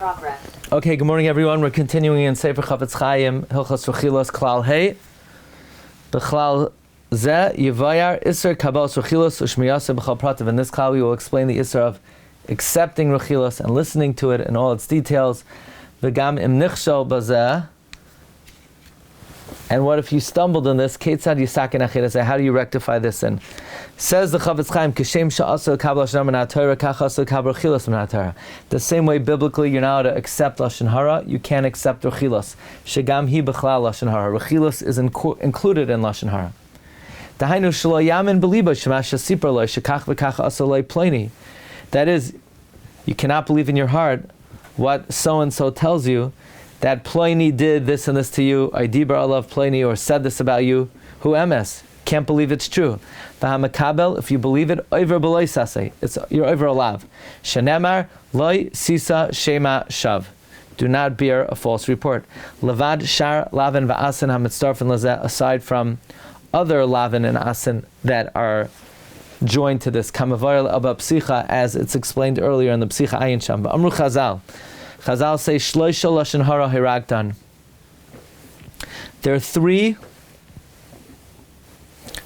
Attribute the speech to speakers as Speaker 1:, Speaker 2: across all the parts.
Speaker 1: Progress.
Speaker 2: Okay, good morning everyone. We're continuing in Sefer Chofetz Chaim, Hilchos Rechilus, Klal Hey. B'chlal Zeh Yivayar Isser Kabbalas Rechilus Ushmiyasa B'chal Prativ. In this klal we will explain the Isser of accepting Rechilus and listening to it in all its details. V'gam im nichshol b'zeh. And what if you stumbled in this? Ketzad yisaken achidaseh. How do you rectify this? And says the Chofetz Chaim, Kishem sha'asel kabbalah lashon hara min Torah, kach asel kabbalah rechilus min Torah. The same way biblically you're now to accept lashon hara, you can't accept rechilus. Shegam hi b'chlal lashon hara. Rechilus is included in lashon hara. Dahainu shelo yamin b'libo shemash shasipar lo shekach v'kach asel lo pleni. That is, you cannot believe in your heart what so and so tells you, that Pliny did this and this to you, I dibar alav Pliny, or said this about you, hu emes, can't believe it's true. V'hamakabel, if you believe it, oiver b'loi saseh, it's you're over alav. Shenemar loy sisa shema shav, do not bear a false report. Levad shar lavin va'asin hamitzarfen lazeh, aside from other lavin and asin that are joined to this. Kamavayel abba psicha, as it's explained earlier in the psicha ayin sham. Amru Chazal. Chazal say shloisha lashon hara hiragdan. There are three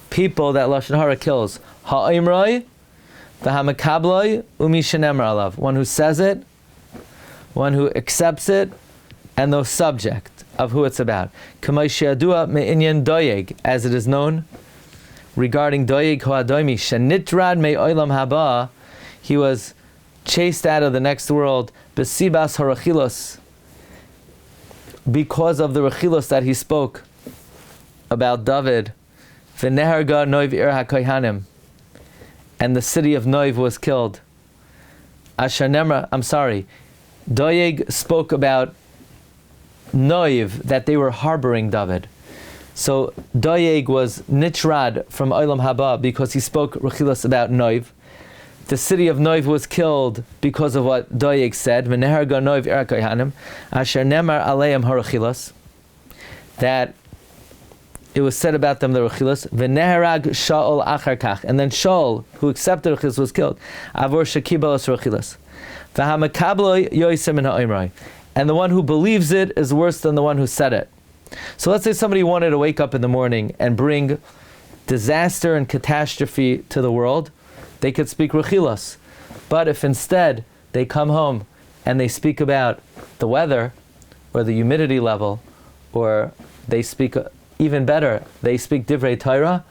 Speaker 2: people that lashon hara kills: ha'imroi, the hamakabloi, umi shenemar alav. One who says it, one who accepts it, and the subject of who it's about. Kamay she'adua me'inyan doyeg, as it is known regarding doyeg ho'adoimi shenitrad me'olam haba. He was chased out of the next world, besibas harachilus, because of the rechilus that he spoke about David. V'neharga noiv ir hakohanim, and the city of Noiv was killed. Asher nemra, Doeg spoke about Noiv, that they were harboring David. So Doeg was nitrad from Olam Haba because he spoke rechilus about Noiv. The city of Noiv was killed because of what Doeg said. V'neharga noiv ir hakohanim, asher nemar aleim harachilas, that it was said about them the rechilus. V'neharag Shaul achar kach, and then Shaul, who accepted rechilus, was killed. Avor shekibalos rechilus. V'hamakablo yoisem min ha'imroi, and the one who believes it is worse than the one who said it. So let's say somebody wanted to wake up in the morning and bring disaster and catastrophe to the world. They could speak Rechilus. But if instead they come home and they speak about the weather or the humidity level, or they speak even better, they speak Divrei Torah,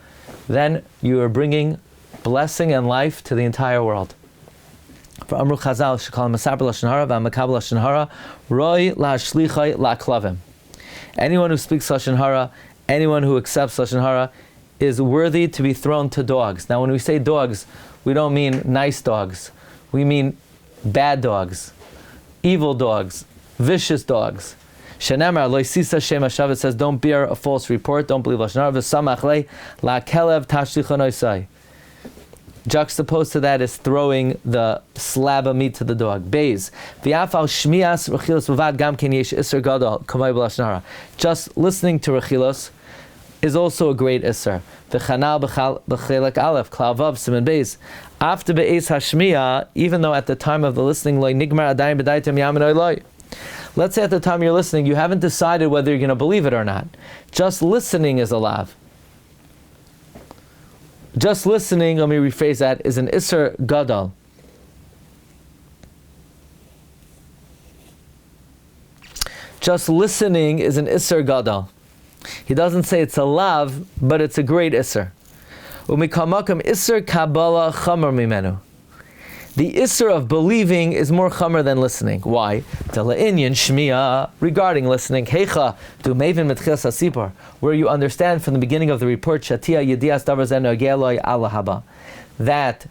Speaker 2: then you are bringing blessing and life to the entire world. For Amru Chazal, Shekal Masaber Lashon Hara v'Amakabel Lashon Hara, Roi la'ashlichai la'klavim. Anyone who speaks Lashon Hara, anyone who accepts Lashon Hara, is worthy to be thrown to dogs. Now when we say dogs, we don't mean nice dogs. We mean bad dogs, evil dogs, vicious dogs. Shenemar lo sisa shema shav, it says don't bear a false report, don't believe lashon hara. V'samach le la kelev tashlichon oisai. Juxtaposed to that is throwing the slab of meat to the dog. Beis v'afal shmias rechilus v'vad gam ken yesh iser gadol kamay b'lashon hara. Just listening to rechilus is also a great isser. V'chanal b'chelek aleph klal vav siman beis. After be'ez hashmiya, even though at the time of the listening loy nigmar adayim b'daitem yamin loy. Let's say at the time you're listening, you haven't decided whether you're going to believe it or not. Just listening is a lav. Just listening, let me rephrase that, is an isser gadol. Just listening is an isser gadol. He doesn't say it's a lav, but it's a great isser. Umikamakam isser kabbalah chamar mimenu. The isser of believing is more chamar than listening. Why? Tela'inyan shmiya, regarding listening. Heicha du mevin mitchilas hasipor, where you understand from the beginning of the report shatia yedias davar zeh nogeh lo ala haba, that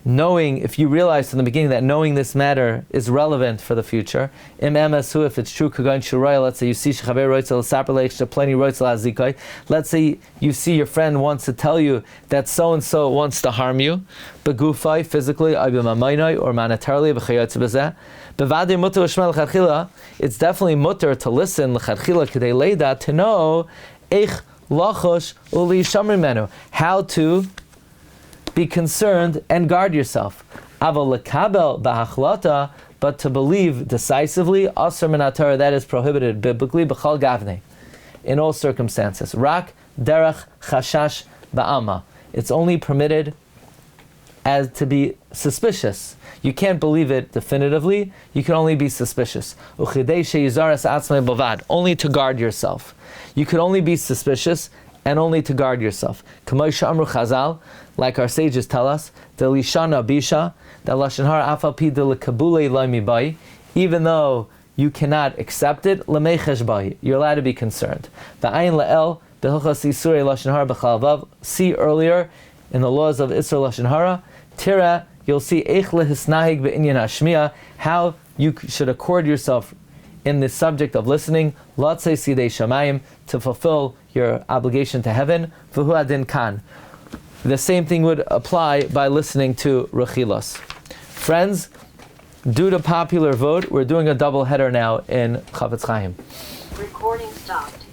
Speaker 2: knowing, if you realize from the beginning that knowing this matter is relevant for the future, im emesu, if it's true, kagan shuraya, let's say you see shechaver roitzel saperleich plenty roitzel azikoi, let's say you see your friend wants to tell you that so-and-so wants to harm you, begufai, physically, abimamainai, or monetarily, b'chayotze b'zeh, bevadei mutter l'shma l'chadchila, it's definitely mutter to listen, l'chadchila, k'dei leida, to know, eich lachosh uli shamri menu, how to be concerned and guard yourself. Aval lekabel b'hachlata, But to believe decisively, asr min Torah, that is prohibited biblically, b'chal gavne, in all circumstances. Rak derech chashash ba'ama. It's only permitted as to be suspicious. You can't believe it definitively, you can only be suspicious. Uchidei sheyizaras atzmei bavad, only to guard yourself. You could only be suspicious and only to guard yourself. K'may she'amru Chazal, like our sages tell us, Delishana bisha, that lashon hara afal pi delekabulei loy mibai, even though you cannot accept it, lemechesh bai, you're allowed to be concerned. V'ayin le'el, behilchos isurei lashon hara b'chal vav, see earlier in the laws of Isra lashon hara, tira, you'll see eich lehisnahig be'inyan hashmiya, how you should accord yourself in the subject of listening, latzei sidei shamayim, to fulfill your obligation to heaven, v'hu adin kan. The same thing would apply by listening to Rechilus. Friends, due to popular vote, we're doing a double header now in Chofetz Chaim.
Speaker 1: Recording stopped.